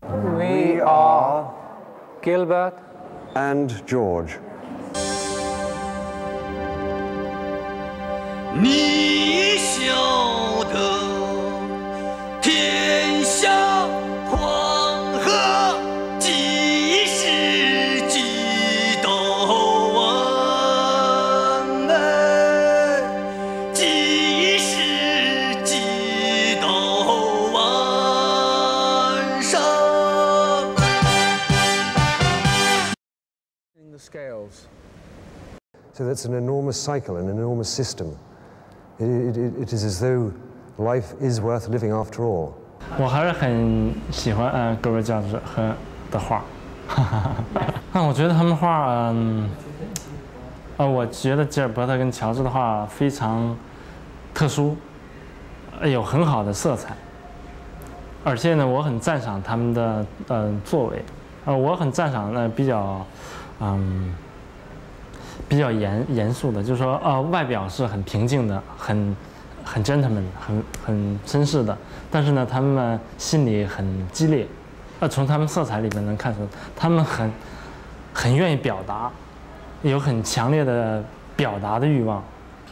We are Gilbert and George. 你晓得天下黄河几时几斗弯几时几斗弯上 The scales. So that's an enormous cycle, an enormous system. It is as though life is worth living after all. 我还是很喜欢Gilbert George 的画。我觉得他们画，我觉得吉尔伯特跟乔治的画非常特殊，有很好的色彩，而且呢，我很赞赏他们的作为，我很赞赏比较严肃的，就是说外表是很平静的，很 gentleman， 很绅士的，但是呢，他们心里很激烈，从他们色彩里面能看出，他们很愿意表达，有很强烈的表达的欲望，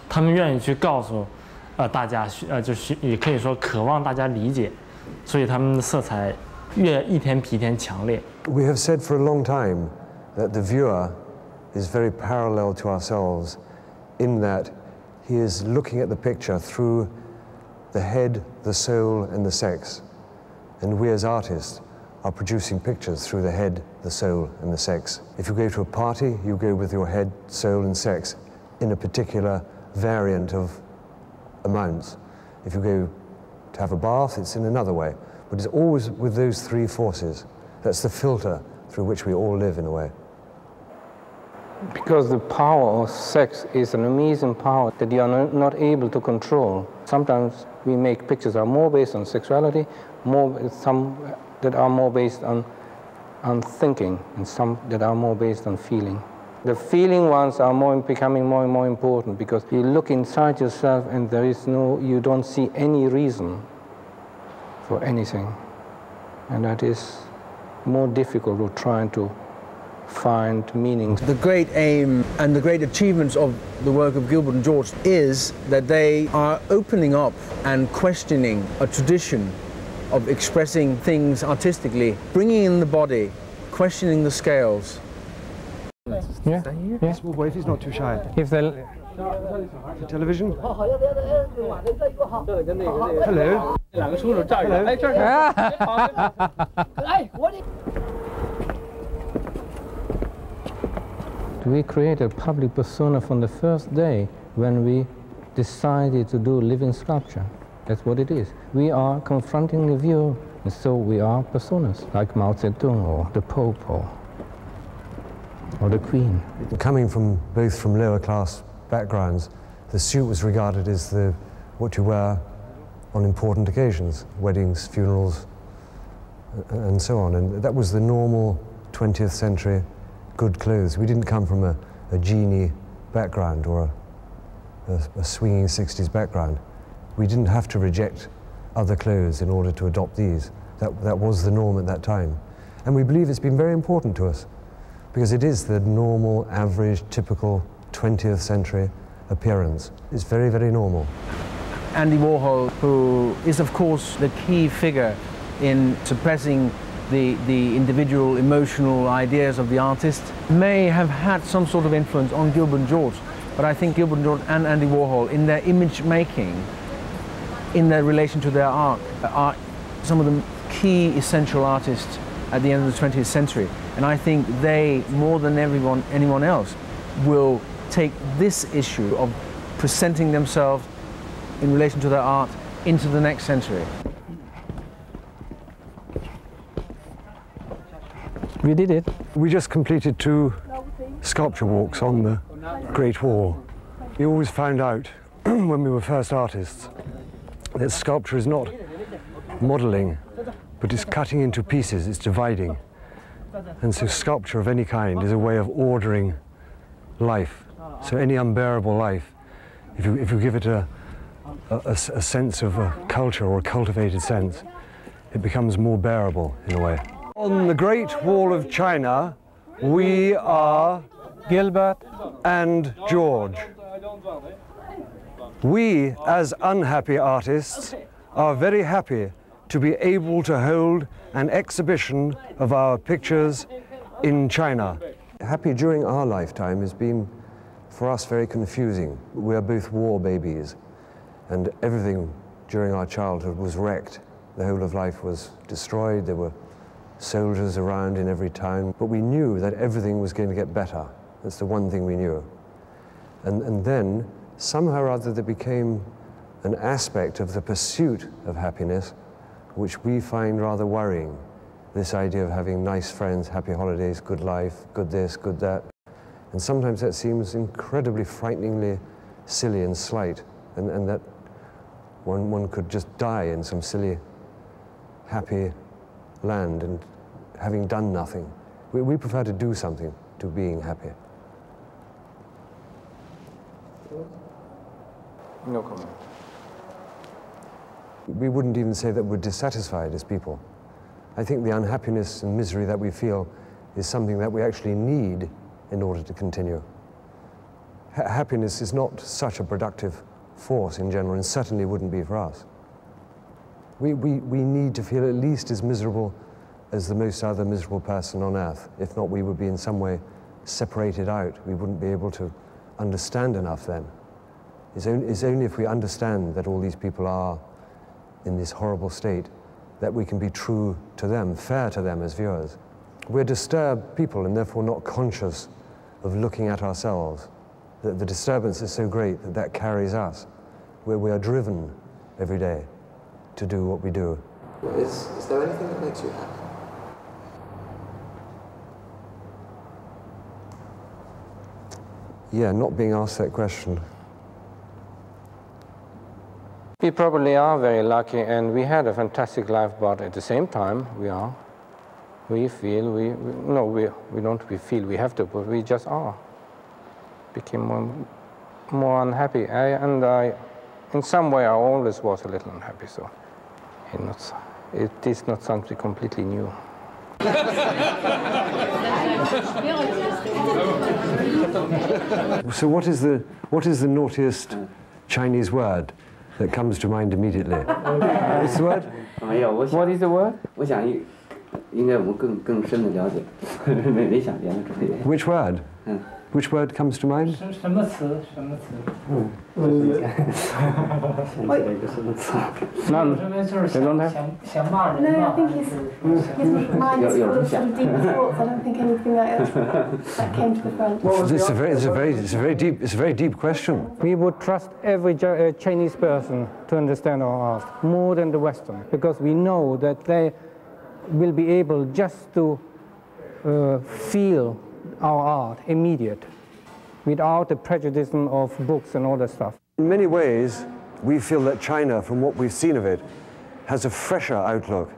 他们愿意去告诉大家，就是也可以说渴望大家理解，所以他们的色彩一天比一天强烈。We have said for a long time that the viewer is very parallel to ourselves in that he is looking at the picture through the head, the soul, and the sex. And we as artists are producing pictures through the head, the soul, and the sex. If you go to a party, you go with your head, soul, and sex in a particular variant of amounts. If you go to have a bath, it's in another way. But it's always with those three forces. That's the filter through which we all live in a way. because the power of sex is an amazing power that you are not able to control. Sometimes we make pictures that are more based on sexuality, some that are more based on thinking, and some that are more based on feeling. The feeling ones are becoming more and more important because you look inside yourself and you don't see any reason for anything. And that is more difficult to trying to find meaning. The great aim and the great achievements of the work of Gilbert and George is that they are opening up and questioning a tradition of expressing things artistically, bringing in the body, questioning the scales. Yeah. Yeah. Small boy, if he's not too shy. If the Television? Hello. We created a public persona from the first day when we decided to do living sculpture. That's what it is. We are confronting the viewer, and so we are personas, like Mao Zedong or the Pope or the Queen. Coming both from lower class backgrounds, the suit was regarded as what you wear on important occasions, weddings, funerals, and so on. And that was the normal 20th century good clothes. We didn't come from a genie background or a swinging 60s background. We didn't have to reject other clothes in order to adopt these. That was the norm at that time. And we believe it's been very important to us because it is the normal, average, typical 20th century appearance. It's very, very normal. Andy Warhol, who is of course the key figure in suppressing the individual emotional ideas of the artist, may have had some sort of influence on Gilbert and George, but I think Gilbert and George and Andy Warhol, in their image making, in their relation to their art, are some of the key essential artists at the end of the 20th century. And I think they, more than anyone else, will take this issue of presenting themselves in relation to their art into the next century. We did it. We just completed 2 sculpture walks on the Great Wall. We always found out when we were first artists that sculpture is not modeling, but it's cutting into pieces, it's dividing. And so sculpture of any kind is a way of ordering life. So any unbearable life, if you give it a sense of a culture or a cultivated sense, it becomes more bearable in a way. On the Great Wall of China, we are Gilbert and George. We, as unhappy artists, are very happy to be able to hold an exhibition of our pictures in China. Happy during our lifetime has been, for us, very confusing. We are both war babies, and everything during our childhood was wrecked. The whole of life was destroyed. There were soldiers around in every town, but we knew that everything was going to get better. That's the one thing we knew. And then, somehow or other, there became an aspect of the pursuit of happiness which we find rather worrying. This idea of having nice friends, happy holidays, good life, good this, good that. And sometimes that seems incredibly frighteningly silly and slight, and that one could just die in some silly, happy land and having done nothing. We prefer to do something to being happy. No comment. We wouldn't even say that we're dissatisfied as people. I think the unhappiness and misery that we feel is something that we actually need in order to continue. Happiness is not such a productive force in general, and certainly wouldn't be for us. We need to feel at least as miserable as the most other miserable person on earth. If not, we would be in some way separated out. We wouldn't be able to understand enough then. It's only if we understand that all these people are in this horrible state that we can be true to them, fair to them as viewers. We're disturbed people and therefore not conscious of looking at ourselves. The disturbance is so great that that carries us, where we are driven every day to do what we do. Is there anything that makes you happy? Yeah, not being asked that question. We probably are very lucky, and we had a fantastic life, but at the same time, we feel we feel we have to, but we just are. Became more unhappy, in some way, I always was a little unhappy. So, it is not something completely new. So, what is the naughtiest Chinese word that comes to mind immediately? What's the word? What is the word? Which word? Which word comes to mind? None. They don't have. No, I think his mind is full of sort of deep thoughts. I don't think anything that came to the front. It's a very deep question. We would trust every Chinese person to understand our art more than the Western, because we know that they will be able just to feel our art immediate, without the prejudice of books and all that stuff. In many ways, we feel that China, from what we've seen of it, has a fresher outlook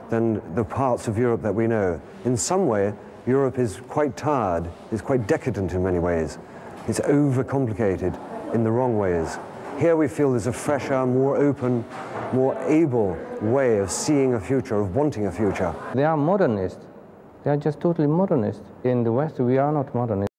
than the parts of Europe that we know. In some way, Europe is quite tired, is quite decadent in many ways. It's overcomplicated in the wrong ways. Here we feel there's a fresher, more open, more able way of seeing a future, of wanting a future. They are modernists. They are just totally modernist. In the West, we are not modernist.